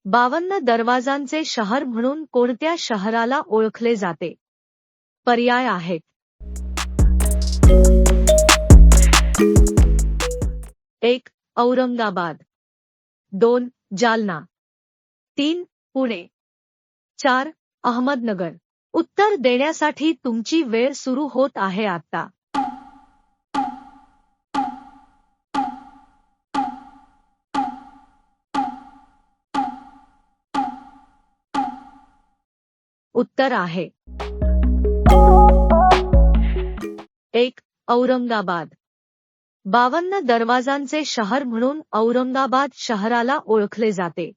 बावन्न दरवाजांचे शहर म्हणून कोणत्या शहराला ओळखले जाते? पर्याय आहेत. 1. औरंगाबाद, 2. जालना, 3. पुणे, 4. अहमदनगर. उत्तर देण्यासाठी तुमची वेळ सुरू होत आहे आता. उत्तर आहे 1. औरंगाबाद. 52 दरवाजांचे शहर म्हणून औरंगाबाद शहराला ओळखले जाते.